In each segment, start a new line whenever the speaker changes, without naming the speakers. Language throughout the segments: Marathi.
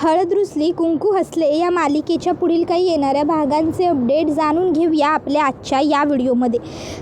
हळद रुसली कुंकू हसले या मालिकेच्या पुढील काही येणाऱ्या भागांचे अपडेट जाणून घेऊया आपल्या आजच्या या व्हिडिओमध्ये।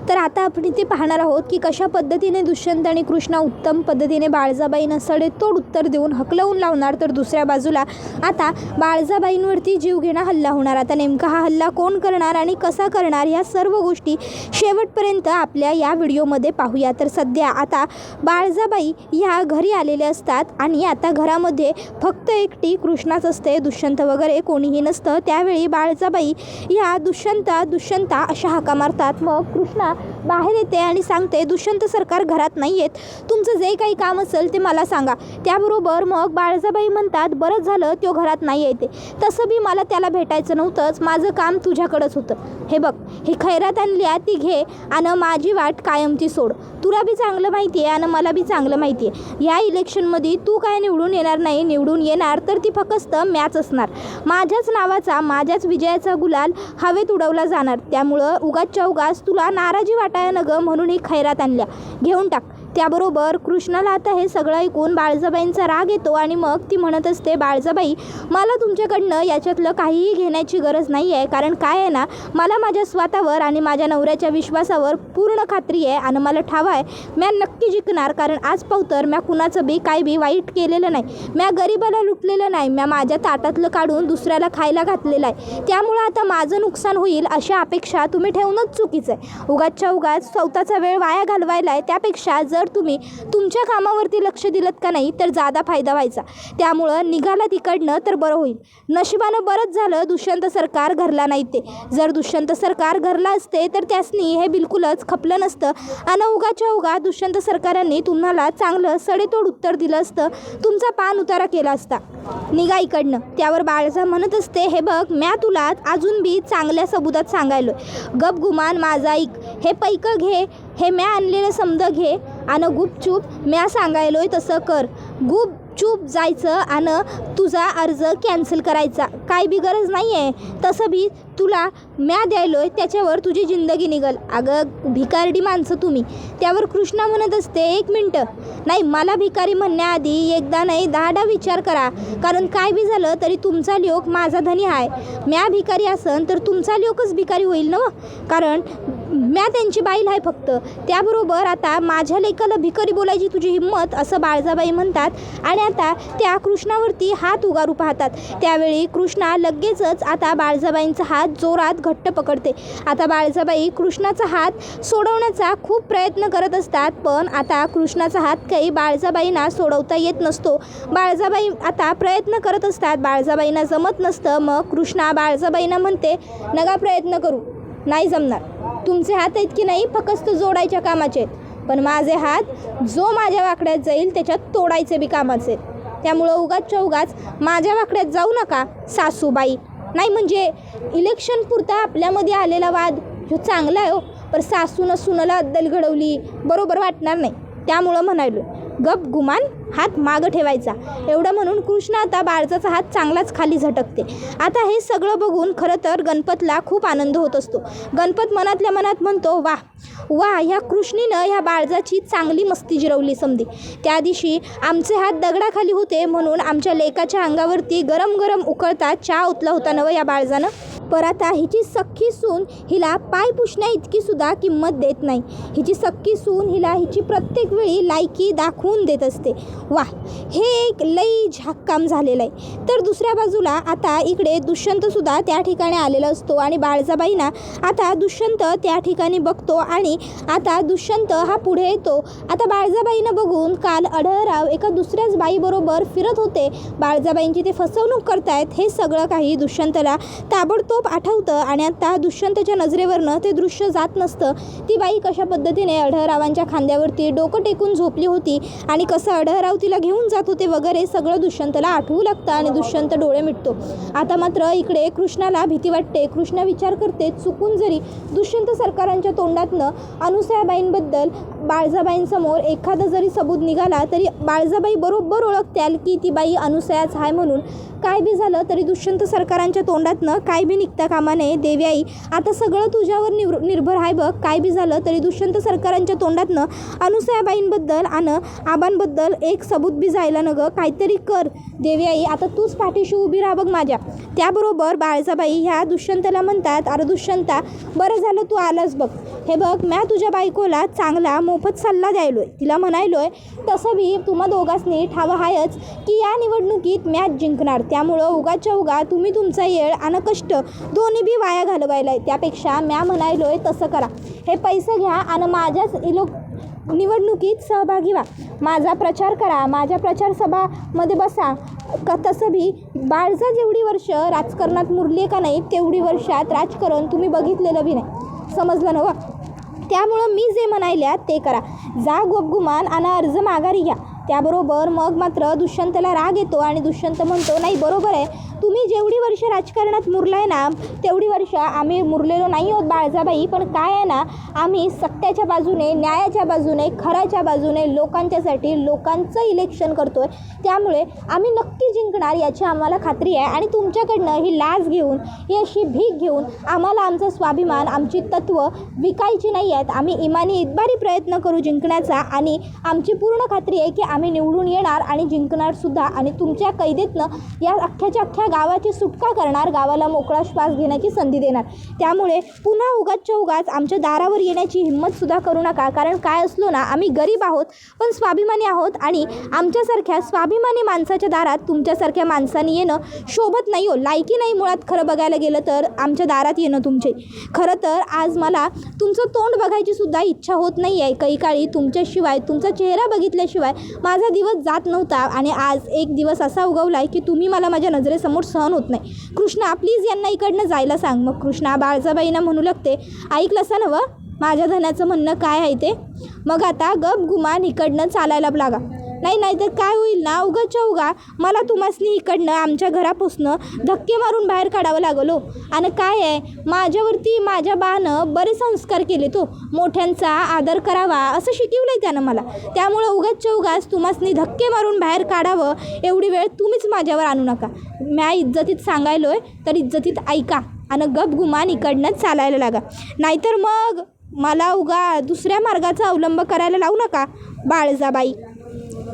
तर आता आपण इथे पाहणार आहोत की कशा पद्धतीने दुष्यंत आणि कृष्णा उत्तम पद्धतीने बाळजाबाईंना सडेतोड उत्तर देऊन हकलवून लावणार, तर दुसऱ्या बाजूला आता बाळजाबाईंवरती जीवघेणा हल्ला होणार। आता नेमका हा हल्ला कोण करणार आणि कसा करणार या सर्व गोष्टी शेवटपर्यंत आपल्या या व्हिडिओमध्ये पाहूया। तर सध्या आता बाळजाबाई ह्या घरी आलेले असतात आणि आता घरामध्ये फक्त एकटी कृष्णाच असते, दुष्यंत वगैरे कोणीही नसतं। त्यावेळी बाळजाबाई या दुष्यंता अशा हाका मारतात। मग कृष्णा बाहेर येते आणि सांगते, दुष्यंत सरकार घरात नाही आहेत, तुमचं जे काही काम असेल ते मला सांगा। त्याबरोबर मग बाळजाबाई म्हणतात, बरंच झालं तो घरात नाही येते, तसं बी मला त्याला भेटायचं नव्हतंच, माझं काम तुझ्याकडंच होतं। हे बघ, ही खैरात आणल्या ती घे आणि माझी वाट कायमची सोड। तुला बी चांगलं माहिती आहे आणि मला बी चांगलं माहिती आहे, या इलेक्शनमध्ये तू काय निवडून येणार नाही, निवडून येणार तर ती फक्त मॅच असणार, माझ्याच नावाचा माझ्याच विजयाचा गुलाल हवेत उडवला जाणार। त्यामुळं उगाचच्या उगाच तुला नाराजी वाटाय न गं, म्हणून ही खैरात आणल्या, घेऊन टाक। त्याबरोबर कृष्णाला आता हे सगळं ऐकून बाळजाबाईंचा राग येतो आणि मग ती म्हणत असते, बाळजाबाई मला तुमच्याकडनं याच्यातलं काहीही घेण्याची गरज नाही आहे, कारण काय आहे ना, मला माझ्या स्वतःवर आणि माझ्या नवऱ्याच्या विश्वासावर पूर्ण खात्री आहे आणि मला ठाव आहे म्या नक्की जिंकणार। कारण आज पावतर म्या कुणाचं बी काय बी वाईट केलेलं नाही, म्या गरिबाला लुटलेलं नाही, म्या माझ्या ताटातलं काढून दुसऱ्याला खायला घातलेलं आहे। त्यामुळं आता माझं नुकसान होईल अशा अपेक्षा तुम्ही ठेवणंच चुकीचं आहे। उगाचच्या उगाच स्वतःचा वेळ वाया घालवायला आहे, त्यापेक्षा जर तुम्ही तुमच्या कामावरती लक्ष दिलत का नाही तर जादा फायदा व्हायचा। त्यामुळं निघाला तिकडनं तर बरं होईल। नशिबानं बरंच झालं दुष्यंत सरकार घरला नाही, ते जर दुष्यंत सरकार घरला असते तर त्यासनी हे बिलकुलच खपलं नसतं आणि उगाच्या उगा दुष्यंत सरकारांनी तुम्हाला चांगलं सडेतोड उत्तर दिलं असतं, तुमचा पान उतारा केला असता, निघा इकडनं। त्यावर बाळजा म्हणत असते, हे बघ म्या तुला अजून बी चांगल्या सबुतात सांगायलो, गप गुमान माझा ऐक, हे पैक घे, हे म्या आणलेलं समज घे आणि गुपचूप म्या सांगायलोय तसं कर। गुपचूप जायचं आणि तुझा अर्ज कॅन्सल करायचा, काय बी गरज नाही आहे, तसं बी तुला म्या द्यायलोय त्याच्यावर तुझी जिंदगी निघल। अगं भिकारडी माणसं तुम्ही। त्यावर कृष्णा म्हणत असते, एक मिनटं, नाही मला भिकारी म्हणण्याआधी एकदा नाही 10दा विचार करा, कारण काय बी झालं तरी तुमचा लोक माझा धनी आहे। म्या भिकारी असन तर तुमचा लोकच भिकारी होईल ना, कारण म्या त्यांची बाईल आहे फक्त। त्याबरोबर आता माझ्या लेकाला भिकारी बोलायची तुझी हिंमत, असं बाळजाबाई म्हणतात आणि आता त्या कृष्णावरती हात उगारू पाहतात। त्यावेळी कृष्णा लगेचच आता बाळजाबाईंचा हात जोरात घट्ट पकडते। आता बाळजाबाई कृष्णाचा हात सोडवण्याचा खूप प्रयत्न करत असतात, पण आता कृष्णाचा हात काही बाळजाबाईंना सोडवता येत नसतो। बाळजाबाई आता प्रयत्न करत असतात, बाळजाबाईंना जमत नसतं। मग कृष्णा बाळजाबाईंना म्हणते, नका प्रयत्न करू, नाही जमणार, तुमचे हात आहेत की नाही फक्त जोडायच्या कामाचे आहेत, पण माझे हात जो माझ्या वाकड्यात जाईल त्याच्यात तोडायचे बी कामाचे। त्यामुळं उगाचच्या उगाच माझ्या वाकड्यात जाऊ नका सासूबाई। नाही म्हणजे इलेक्शन पुरता आपल्यामध्ये आलेला वाद जो चांगला आहे हो, पण सासूनं सुनाला अद्दल घडवली बरोबर वाटणार नाही, त्यामुळं म्हणालो गप गुमान हात मागं ठेवायचा। एवढं म्हणून कृष्णा आता बाळजाचा हात चांगलाच खाली झटकते। आता हे सगळं बघून खरं तर गणपतला खूप आनंद होत असतो। गणपत मनातल्या मनात म्हणतो, वा वा, ह्या कृष्णीनं ह्या बाळजाची चांगली मस्ती जिरवली समधी। त्या दिवशी आमचे हात दगडाखाली होते म्हणून आमच्या लेकाच्या अंगावरती गरम गरम उकळता चहा ओतला होता नवं या बाळजानं, पर आता हिची सख्खी सून हिला पाय पुसण्या इतकी सुद्धा किंमत देत नाही। हिची सख्खी सून हिला हिची प्रत्येक वेळी लायकी दाखवून देत असते। वा, हे एक लई झाक काम झालेलं आहे। तर दुसऱ्या बाजूला आता इकडे दुष्यंतसुद्धा त्या ठिकाणी आलेला असतो आणि बाळजाबाईंना आता दुष्यंत त्या ठिकाणी बघतो आणि आता दुष्यंत हा पुढे येतो। आता बाळजाबाईंना बघून काल अढळराव एका दुसऱ्याच बाईबरोबर फिरत होते, बाळजाबाईंची ते फसवणूक करतायत हे सगळं काही दुष्यंतला ताबडतोब आठवतं आणि आता दुष्यंतच्या नजरेवरनं ते दृश्य जात नसतं। ती बाई कशा पद्धतीने अढळरावांच्या खांद्यावरती डोकं टेकून झोपली होती आणि कसं अढळराव तिला घेऊन जात होते वगैरे सगळं दुष्यंतला आठवू लागतं आणि दुष्यंत डोळे मिटतो। आता मात्र इकडे कृष्णाला भीती वाटते। कृष्णा विचार करते, चुकून जरी दुष्यंत सरकारांच्या तोंडातनं अनुसूयाबाईंबद्दल बाळजाबाईंसमोर एखादा जरी सबूत निघाला तरी बाळजाबाई बरोबर ओळखत्याल की ती बाई अनुसूयाच आहे म्हणून। काय बी झालं तरी दुष्यंत सरकारांच्या तोंडातनं काय बी निघता कामा नये. देवी आई आता सगळं तुझ्यावर निर्भर आहे बघ. काय बी झालं तरी दुष्यंत सरकारांच्या तोंडातनं अनुसयाबाईंबद्दल आणि आबांबद्दल एक सबूत बी जायला न गं. काहीतरी कर देवी आई, आता तूच पाठीशी उभी राहा बघ माझ्या. त्याबरोबर बाळजाबाई ह्या दुष्यंतला म्हणतात, अरे दुष्यंता बरं झालं तू आलास बघ. हे बघ म्या तुझ्या बायकोला चांगला मोफत सल्ला द्यायलोय, तिला म्हणायलोय तसं बी तुम्हा दोघांनी ठावं आहेच की या निवडणुकीत मॅच जिंकणार. त्यामुळं उगाच्या उगा तुम्ही तुमचा येळ आणि कष्ट दोन्ही बी वाया घालवायलाय. त्यापेक्षा म्या म्हणायलोय तसं करा, हे पैसे घ्या आणि माझ्याच निवडणुकीत सहभागी व्हा. माझा प्रचार करा, माझ्या प्रचार सभामध्ये बसा. तसं बी बाळजा जेवढी वर्ष राजकारणात मुरली का नाही तेवढी वर्षात राजकारण तुम्ही बघितलेलं बी नाही. समजलं ना व? त्यामुळं मी जे म्हणायल्या ते करा. जा गुपगुमान आणि अर्ज माघारी घ्या. त्याबरोबर मग मात्र दुष्यंतला राग येतो आणि दुष्यंत म्हणतो, नाही बरोबर आहे, तुम्ही जेवढी वर्ष राजकारणात मुरलाय ना तेवढी वर्ष आम्ही मुरलेलो नाही आहोत बाळजाबाई. पण काय आहे ना, आम्ही सत्याच्या बाजूने, न्यायाच्या बाजूने, खऱ्याच्या बाजूने, लोकांच्यासाठी लोकांचं इलेक्शन करतोय. त्यामुळे आम्ही नक्की जिंकणार याची आम्हाला खात्री आहे. आणि तुमच्याकडनं ही लाच घेऊन, ही अशी भीक घेऊन आम्हाला आमचा स्वाभिमान, आमची तत्त्व विकायची नाही आहेत. आम्ही इमानी इतबारी प्रयत्न करू जिंकण्याचा आणि आमची पूर्ण खात्री आहे की आम्ही निवडून येणार आणि जिंकणार सुद्धा. आणि तुमच्या कैदेतनं या अख्ख्याच्या अख्ख्या गावाची सुटका करणार, गावाला मोकळा श्वास घेण्याची संधी देणार. त्यामुळे पुन्हा उगाचच्या उगाच आमच्या दारावर येण्याची हिंमतसुद्धा करू नका. कारण काय असलो ना, आम्ही गरीब आहोत पण स्वाभिमानी आहोत आणि आमच्यासारख्या स्वाभिमानी माणसाच्या दारात तुमच्यासारख्या माणसांनी येणं शोभत नाही हो, लायकी नाही मुळात. खरं बघायला गेलं तर आमच्या दारात येणं तुमचे. खरं तर आज मला तुमचं तोंड बघायची सुद्धा इच्छा होत नाही आहे. काही काळी तुमच्याशिवाय, तुमचा चेहरा बघितल्याशिवाय माझा दिवस जात नव्हता आणि आज एक दिवस असा उगवला आहे की तुम्ही मला माझ्या नजरेसमोर सहन होत नाही. कृष्णा प्लीज यांना इकडनं जायला सांग. मग कृष्णा बाळजाबाईंना म्हणू लागते, ऐकलंस ना व माझ्या धनाचं म्हणणं काय आहे ते. मग आता गप गुमान इकडनं चालायला लागा. नाही तर काय होईल ना, उगाच्या उगा मला तुम्हासनी इकडनं आमच्या घरापासनं धक्के मारून बाहेर काढावं लागलो. आणि काय आहे, माझ्यावरती माझ्या बानं बरे संस्कार केले, तो मोठ्यांचा आदर करावा असं शिकवलंय त्यानं मला. त्यामुळं उगाच्या उगाच तुम्हासनी धक्के मारून बाहेर काढावं एवढी वेळ तुम्हीच माझ्यावर आणू नका. म्या इज्जतीत सांगायलोय तर इज्जतीत ऐका आणि गप गुमान इकडनं चालायला लागा. नाहीतर मग मला उगा दुसऱ्या मार्गाचा अवलंब करायला लावू नका बाळजाबाई.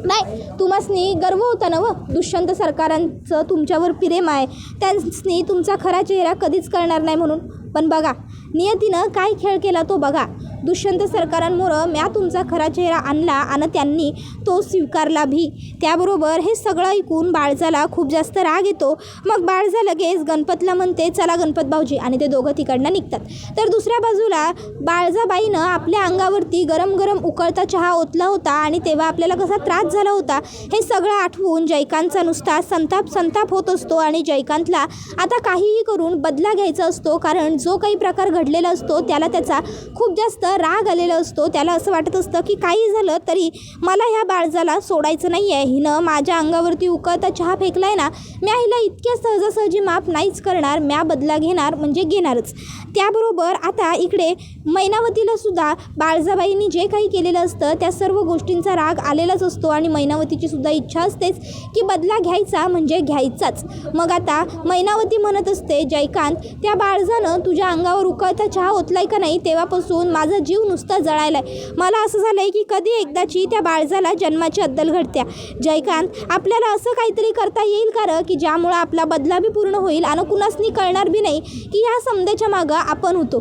नाही, तुम्हासनी गर्व होता ना व दुष्यंत सरकारांचं तुमच्यावर प्रेम आहे, त्यांनी तुमचा खरा चेहरा कधीच कळणार नाही म्हणून. पण बघा नियतीनं काय खेळ केला तो बघा. दुष्यंत सरकारांमुळं म्या तुमचा खरा चेहरा आणला आणि त्यांनी तो स्वीकारला भी. त्याबरोबर हे सगळं ऐकून बाळजाला खूप जास्त राग येतो. मग बाळजा लगेच गणपतला म्हणते, चला गणपत भाऊजी, आणि ते दोघं तिकडनं निघतात. तर दुसऱ्या बाजूला बाळजाबाईनं आपल्या अंगावरती गरम गरम उकळता चहा ओतला होता आणि तेव्हा आपल्याला कसा त्रास झाला होता हे सगळं आठवून जयकांतचा नुसता संताप होत असतो. आणि जयकांतला आता काहीही करून बदला घ्यायचा असतो, कारण जो काही प्रकार घडलेला असतो त्याला त्याचा खूप जास्त राग आलेला असतो. त्याला असं वाटत असतं की काही झालं तरी मला ह्या बाळजाला सोडायचं नाही आहे. हिनं माझ्या अंगावरती उकळता चहा फेकलाय ना, म्या हिला इतक्या सहजासहजी माफ नाहीच करणार, म्या बदला घेणार म्हणजे घेणारच. त्याबरोबर आता इकडे मैनावतीला सुद्धा बाळजाबाईंनी जे काही केलेलं असतं त्या सर्व गोष्टींचा राग आलेलाच असतो आणि मैनावतीची सुद्धा इच्छा असतेच की बदला घ्यायचा म्हणजे घ्यायचाच. मग आता मैनावती म्हणत असते, जयकांत त्या बाळजानं तुझ्या अंगावर उकळता चहा ओतलाय का नाही तेव्हापासून माझा जीव नुसता जळायलाय. मला असं झालंय की कधी एकदाची त्या बाळजाला जन्माची अद्दल घडत्या. जयकांत आपल्याला असं काहीतरी करता येईल का की ज्यामुळं आपला बदला बी पूर्ण होईल आणि कुणासनी कळणार बी नाही की ह्या समध्याच्या मागं आपण होतो.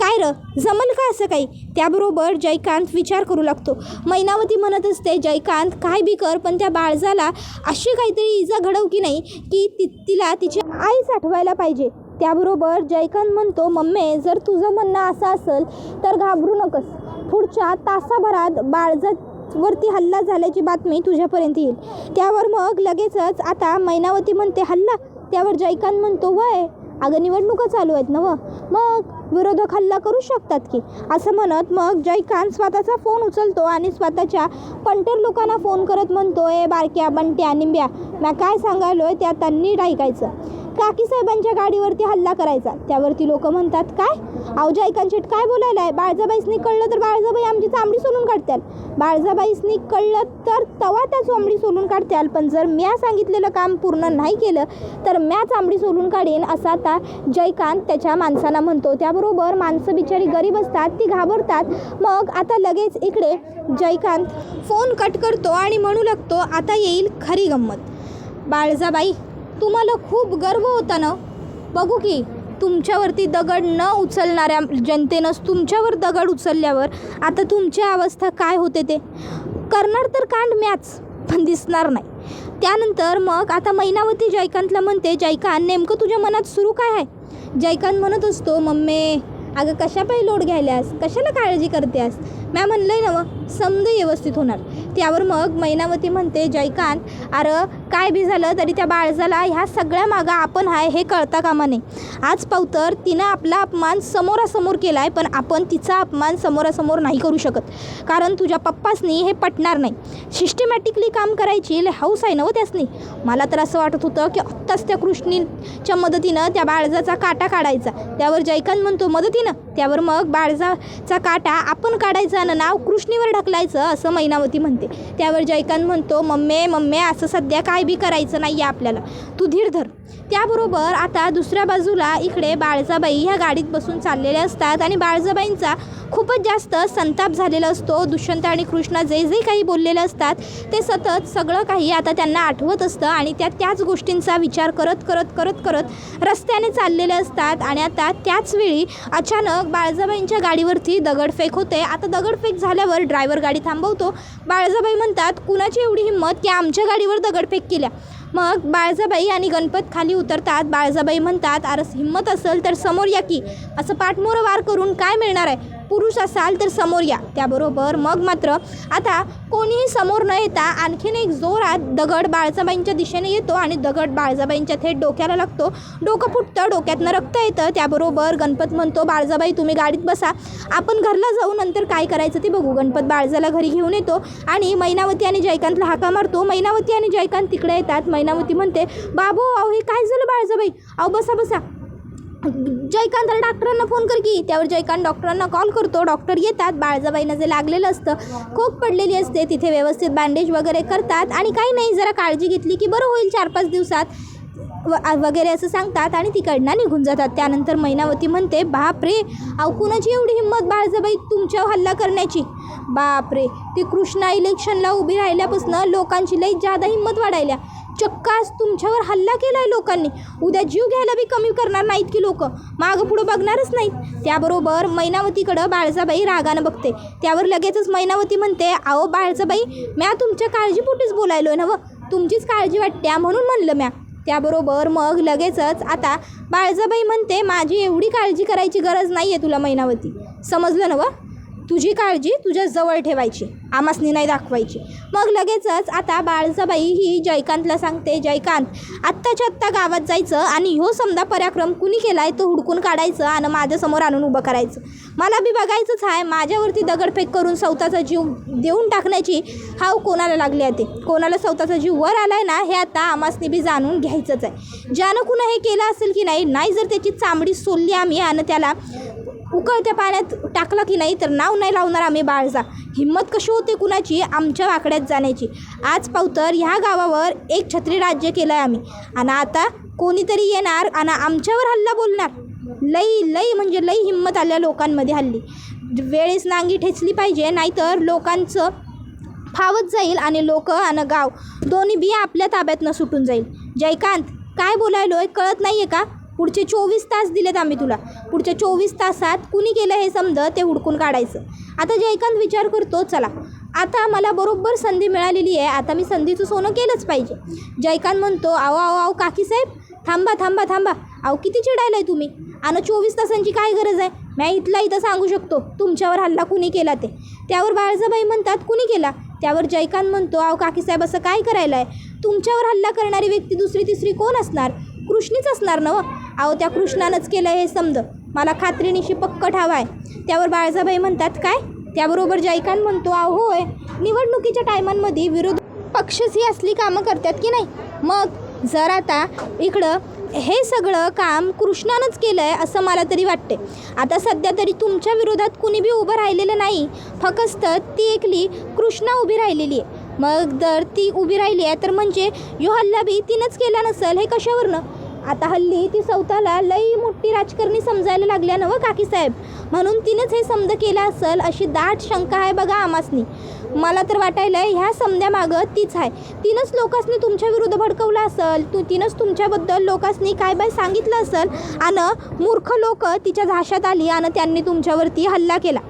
काय जमल का असं काही. त्याबरोबर जयकांत विचार करू लागतो. मैनावती म्हणत असते, जयकांत काय बी कर पण त्या बाळजाला अशी काहीतरी इजा घडव की नाही की तिला तिची आईच आठवायला पाहिजे. त्याबरोबर जयकांत म्हणतो, मम्मी जर तुझं म्हणणं असं असेल तर घाबरू नकोस, पुढच्या तासाभरात बाळजावरती हल्ला झाल्याची बातमी तुझ्यापर्यंत येईल. त्यावर मग लगेचच आता मैनावती म्हणते, हल्ला. त्यावर जयकांत म्हणतो, वय अगं निवडणुका चालू आहेत ना व, मग विरोधक हल्ला करू शकतात की. असं म्हणत मग जयकांत स्वतःचा फोन उचलतो आणि स्वतःच्या पंटर लोकांना फोन करत म्हणतो, ए बारक्या बंट्या निंब्या, मी काय सांगायलोय त्या त्यांनी नीट ऐकायचं. काकी साहेबांच्या गाडीवरती हल्ला करायचा. त्यावरती लोक म्हणतात, काय अहो जयकांत शेट काय बोलायला आहे, बाळजाबाईसनी कळलं तर बाळजाबाई आमची चांबडी सोलून काढत्याल, बाळजाबाईसनी कळलं तर तवा त्या चांबडी सोलून काढत्याल, पण जर म्या सांगितलेलं काम पूर्ण नाही केलं तर म्या चांबडी सोलून काढीन, असं आता जयकांत त्याच्या माणसांना म्हणतो. त्याबरोबर माणसं बिचारी गरीब असतात, ती घाबरतात. मग आता लगेच इकडे जयकांत फोन कट करतो आणि म्हणू लागतो, आता येईल खरी गंमत. बाळजाबाई तुम्हाला खूप गर्व होता ना, बघू की तुमच्यावरती दगड न उचलणाऱ्या जनतेनं तुमच्यावर दगड उचलल्यावर आता तुमची अवस्था काय होते ते. करणार तर कांड म्याच, पण दिसणार नाही. त्यानंतर मग आता मैनावती जयकांतला म्हणते, जयकांत नेमकं तुझ्या मनात सुरू काय आहे. जयकांत म्हणत असतो, मम्मी अगं कशा पायी लोड घ्यायल्यास, कशाला काळजी करतेस, मॅ म्हणलं आहे ना मग समजा व्यवस्थित होणार. त्यावर मग मैनावती म्हणते, जयकांत अरे काय बी झालं तरी त्या बाळजाला ह्या सगळ्या मागं आपण आहे हे कळता कामा नाही. आज पावतर तिनं आपला अपमान समोरासमोर केला आहे, पण आपण तिचा अपमान समोरासमोर नाही करू शकत, कारण तुझ्या पप्पासनी हे पटणार नाही. सिस्टमॅटिकली काम करायची हौस आहे ना हो त्यासनी. मला तर असं वाटत होतं की आत्ताच त्या कृष्णीच्या मदतीनं त्या बाळजाचा काटा काढायचा. त्यावर जयकांत म्हणतो, मदतीनं. त्यावर मग बाळजाचा काटा आपण काढायचा आणि नाव कृष्णीवर ढकलायचं, असं मैनावती म्हणते. त्यावर जयकांत म्हणतो, मम्मी असं सध्या काय बी करायचं नाही आहे आपल्याला, तू धीर धर. त्याबरोबर आता दुसऱ्या बाजूला इकडे बाळजाबाई ह्या गाडीत बसून चाललेल्या असतात आणि बाळजाबाईंचा खूपच जास्त संताप झालेला असतो. दुष्यंत आणि कृष्णा जे जे काही बोललेले असतात ते सतत सगळं काही आता त्यांना आठवत असतं आणि त्याच गोष्टींचा विचार करत करत करत करत रस्त्याने चाललेले असतात. आणि आता त्याच वेळी अचानक बाळजाबाईंच्या गाडीवरती दगडफेक होते. आता दगडफेक झाल्यावर ड्रायव्हर गाडी थांबवतो. बाळजाबाई म्हणतात, कुणाची एवढी हिंमत की आमच्या गाडीवर दगडफेक केल्या. मग बाळजाबाई आणि गणपत खाली उतरतात. बाळजाबाई म्हणतात, अरे हिंमत असेल तर समोर या की, असं पाठमोरं वार करून काय मिळणार आहे, पुरुष असाल तर समोर या. त्याबरोबर मग मात्र आता कोणीही समोर न येता आणखीन एक जोरात दगड बाळजाबाईंच्या दिशेने येतो आणि दगड बाळजाबाईंच्या थेट डोक्याला लागतो. डोकं फुटतं, डोक्यातनं रक्त येतं. त्याबरोबर गणपत म्हणतो, बाळजाबाई तुम्ही गाडीत बसा, आपण घरला जाऊ, नंतर काय करायचं ते बघू. गणपत बाळजाला घरी घेऊन येतो आणि मैनावती आणि जयकांतला हाका मारतो. मैनावती आणि जयकांत तिकडे येतात. मैनावती म्हणते, बाबू अहो हे काय झालं बाळजाबाई, अहो बसा बसा. जयकांत डॉक्टरांना फोन कर की. त्यावर जयकांत डॉक्टरांना कॉल करतो. डॉक्टर येतात. बाळजाबाईंना जे लागलेलं असतं, खोक पडलेली असते, तिथे व्यवस्थित बँडेज वगैरे करतात आणि काही नाही जरा काळजी घेतली की बरं होईल 4-5 दिवसात वगैरे असं सांगतात आणि तिकडनं निघून जातात. त्यानंतर मैनावती म्हणते, बापरे अहो कुणाची एवढी हिंमत बाळजाबाई तुमच्यावर हल्ला करण्याची. बापरे ती कृष्णा इलेक्शनला उभी राहिल्यापासून लोकांची लई जादा हिंमत वाढायल्या. चक्कास तुमच्यावर हल्ला केला आहे लोकांनी. उद्या जीव घ्यायला बी कमी करणार नाहीत की लोक, मागं पुढं बघणारच नाहीत. त्याबरोबर मैनावतीकडं बाळजाबाई रागानं बघते. त्यावर लगेचच मैनावती म्हणते, अहो बाळजाबाई म्या तुमच्या काळजीपोटीच बोलायलो ना, तुमचीच काळजी वाटते म्हणून म्हणलं म्या. त्याबरोबर मग लगेचच आता बाळजाबाई म्हणते, माझी एवढी काळजी करायची गरज नाही आहे तुला मैनावती, समजलं ना, तुझी काळजी तुझ्या जवळ ठेवायची, आमासनी नाही दाखवायची. मग लगेचच आता बाळजाबाई ही जयकांतला सांगते, जयकांत आत्ताच्या आत्ता गावात जायचं आणि ह्यो समजा पराक्रम कुणी केला आहे तो हुडकून काढायचं आणि माझ्यासमोर आणून उभं करायचं. मला बी बघायचंच आहे माझ्यावरती दगडफेक करून स्वतःचा जीव देऊन टाकण्याची हाव कोणाला लागली आहे, ते कोणाला स्वतःचा जीव वर आला आहे ना, हे आता आमासनी बी जाणून घ्यायचंच आहे. ज्यानं कुणा हे केलं असेल की नाही जर त्याची चामडी सोलली आम्ही आणि त्याला उकळत्या पाण्यात टाकला की नाही तर नाव नाही लावणार आम्ही बाळजा. हिंमत कशी होते कुणाची आमच्या वाकड्यात जाण्याची. आज पावतर ह्या गावावर एक छत्री राज्य केलं आहे आम्ही आणि आता कोणीतरी येणार आणि आमच्यावर हल्ला बोलणार. लई म्हणजे लई हिंमत आल्या लोकांमध्ये हल्ली. वेळेस नांगी ठेचली पाहिजे, नाहीतर लोकांचं फावत जाईल आणि लोक आणि गाव दोन्ही बी आपल्या ताब्यातनं सुटून जाईल. जयकांत काय बोलायलोय कळत नाही आहे का, पुढचे 24 तास दिलेत आम्ही तुला, पुढच्या 24 तासात कुणी केलं हे समजा ते हुडकून काढायचं. आता जयकांत विचार करतो, चला आता मला बरोबर संधी मिळालेली आहे, आता मी संधीचं सोनं केलंच पाहिजे. जयकांत म्हणतो, आओ काकी साहेब थांबा थांबा थांबा, अहो किती चिडायलाय तुम्ही, आणि 24 तासांची काय गरज आहे, मी इथं सांगू शकतो तुमच्यावर हल्ला कुणी केला ते. त्यावर बाळजाबाई म्हणतात, कुणी केला. त्यावर जयकांत म्हणतो, अहो काकीसाहेब असं काय करायला आहे, तुमच्यावर हल्ला करणारी व्यक्ती दुसरी तिसरी कोण असणार, कृष्णीच असणार ना. अहो त्या कृष्णानंच केलं हे समज, मला खात्रीनिशी पक्क ठाव आहे. त्यावर बाळजाबाई म्हणतात, काय. त्याबरोबर जयकांत म्हणतो, अहो होय, निवडणुकीच्या टायमांमध्ये विरोधी पक्षच ही असली कामं करतात की नाही. मग जर आता इकडं हे सगळं काम कृष्णानंच केलं आहे असं मला तरी वाटते. आता सध्या तरी तुमच्या विरोधात कुणी बी उभं राहिलेलं नाही, फक्त ती एकली कृष्णा उभी राहिलेली आहे. मग जर ती उभी राहिली आहे तर म्हणजे यो हल्ला बी तिनंच केला नसेल, हे कशावरनं? आता हल्ली ती स्वतःला लई मोठी राजकारणी समजायला लागल्या ना काकीसाहेब, म्हणून तिनंच हे समज केलं असेल अशी दाट शंका आहे बघा आमासनी. मला तर वाटायला ह्या समद्यामागं तीच आहे. तिनंच लोकांनी तुमच्या विरुद्ध भडकवलं असेल, तिनंच तुमच्याबद्दल लोकांनी काय बाय सांगितलं असेल आणि मूर्ख लोक तिच्या झाशात आली आणि त्यांनी तुमच्यावरती हल्ला केला.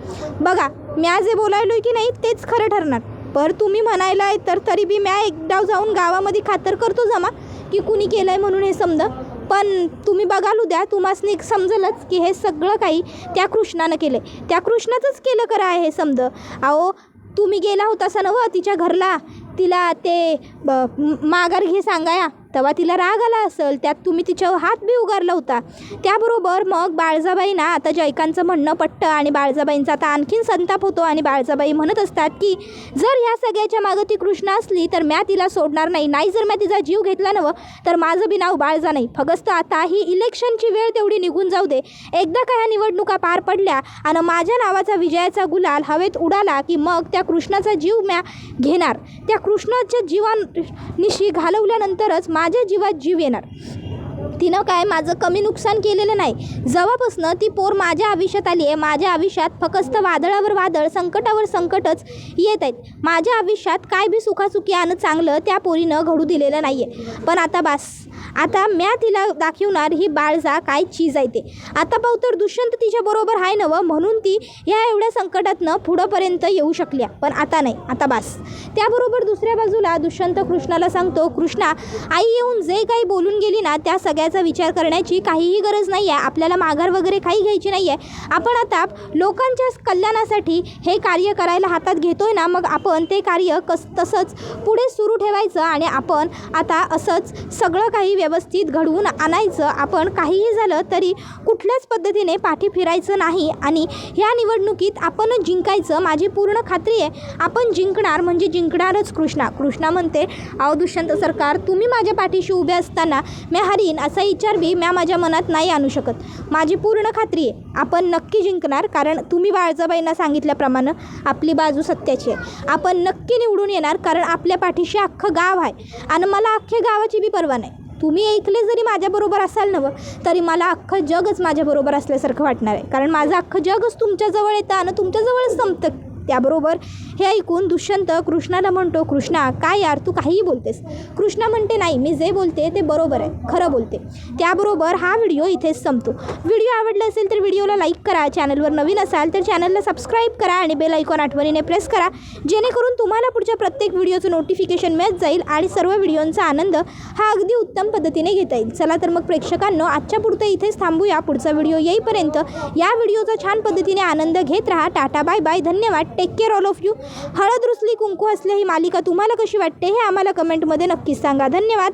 बघा म्या जे बोलायलोय की नाही तेच खरं ठरणार. पर तुम्ही म्हणायला तर तरी बी म्या एकदा जाऊन गावामध्ये खातर करतो जमा की कुणी केलं आहे म्हणून हे समजा. पण तुम्ही बघाल उद्या तुम्हासनी समजलंच की हे सगळं काही त्या कृष्णानं केलं आहे, त्या कृष्णाचंच केलं करा आहे हे समज. अहो तुम्ही गेला होता ना तिच्या घरला, तिला ते माघार घे सांगाया, तेव्हा तिला राग आला असेल, त्यात तुम्ही तिच्यावर हात बी उगारला होता. त्याबरोबर मग बाळजाबाई ना आता जयकांचं म्हणणं पटतं आणि बाळजाबाईंचा आता आणखीन संताप होतो आणि बाळजाबाई म्हणत असतात की जर ह्या सगळ्याच्या मागं ती कृष्णा असली तर म्या तिला सोडणार नाही, नाही जर म्या तिचा जीव घेतला नवं तर माझं बी नाव बाळजा नाही. फक्त आता ही इलेक्शनची वेळ तेवढी निघून जाऊ दे, एकदा का ह्या निवडणुका पार पडल्या आणि माझ्या नावाचा विजयाचा गुलाल हवेत उडाला की मग त्या कृष्णाचा जीव म्या घेणार. त्या कृष्णाच्या जीवानिशी घालवल्यानंतरच माझ्या जीवात जीव येणार. तिनं काय माझं कमी नुकसान केलेलं नाही. जेव्हापासून ती पोर माझ्या आयुष्यात आली आहे, माझ्या आयुष्यात फक्त वादळावर वादळ, संकटावर संकटच येत आहेत. माझ्या आयुष्यात काय बी सुखासुखी आणि चांगलं त्या पोरीनं घडू दिलेलं नाही आहे. पण आता बास, आता म्या तिला दाखवणार ही बाळजा काय चीज आहे ते. आता पाहू तर दुष्यंत तिच्याबरोबर आहे नवं म्हणून ती ह्या एवढ्या संकटातनं पुढंपर्यंत येऊ शकल्या. पण आता नाही, आता बास. त्याबरोबर दुसऱ्या बाजूला दुष्यंत कृष्णाला सांगतो, कृष्णा आई येऊन जे काही बोलून गेली ना त्या सगळ्याचा विचार करण्याची काहीही गरज नाही आहे. आपल्याला माघार वगैरे काही घ्यायची नाही आहे. आपण आता लोकांच्या कल्याणासाठी हे कार्य करायला हातात घेतोय ना, मग आपण ते कार्य तसंच पुढे सुरू ठेवायचं आणि आपण आता असंच सगळं काही व्यवस्थित घडवून आणायचं. आपण काहीही झालं तरी कुठल्याच पद्धतीने पाठी फिरायचं नाही आणि ह्या निवडणुकीत आपण जिंकायचं. माझी पूर्ण खात्री आहे आपण जिंकणार, म्हणजे जिंकणारच कृष्णा. कृष्णा म्हणते, अहो दुष्यंत सरकार, तुम्ही माझ्या पाठीशी उभे असताना मी हरीन असा विचार बी मी माझ्या मनात नाही आणू शकत. माझी पूर्ण खात्री आहे आपण नक्की जिंकणार, कारण तुम्ही बाळजाबाईंना सांगितल्याप्रमाणे आपली बाजू सत्याची आहे. आपण नक्की निवडून येणार, कारण आपल्या पाठीशी अख्खं गाव आहे आणि मला अख्ख्या गावाची बी पर्वा नाही. तुम्ही ऐकले जरी माझ्याबरोबर असाल नवं तरी मला अख्खं जगच माझ्याबरोबर असल्यासारखं वाटणार आहे, कारण माझं अख्खं जगच तुमच्याजवळ येतं आणि तुमच्याजवळच संपतं. त्याबरोबर हे ऐकून दुष्यंत कृष्णाला म्हणतो, कृष्णा काय यार तू काहीही बोलतेस. कृष्णा म्हणते, नाही मी जे बोलते ते बरोबर आहे, खरं बोलते. त्याबरोबर हा व्हिडिओ इथेच संपतो. व्हिडिओ आवडला असेल तर व्हिडिओला लाईक करा, चॅनलवर नवीन असाल तर चॅनलला सबस्क्राईब करा आणि बेल आयकॉन आठवणीने प्रेस करा, जेणेकरून तुम्हाला पुढच्या प्रत्येक व्हिडिओचं नोटिफिकेशन मिळत जाईल आणि सर्व व्हिडिओंचा आनंद हा अगदी उत्तम पद्धतीने घेता येईल. चला तर मग प्रेक्षकांनो, आजच्या पुरतं इथेच थांबूया. पुढचा व्हिडिओ येईपर्यंत या व्हिडिओचा छान पद्धतीने आनंद घेत राहा. टाटा बाय बाय, धन्यवाद, take care all of you. हळद रुसली कुंकू हसले ही मालिका तुम्हाला कशी वाटते हे आम्हाला कमेंटमध्ये नक्कीच सांगा. धन्यवाद.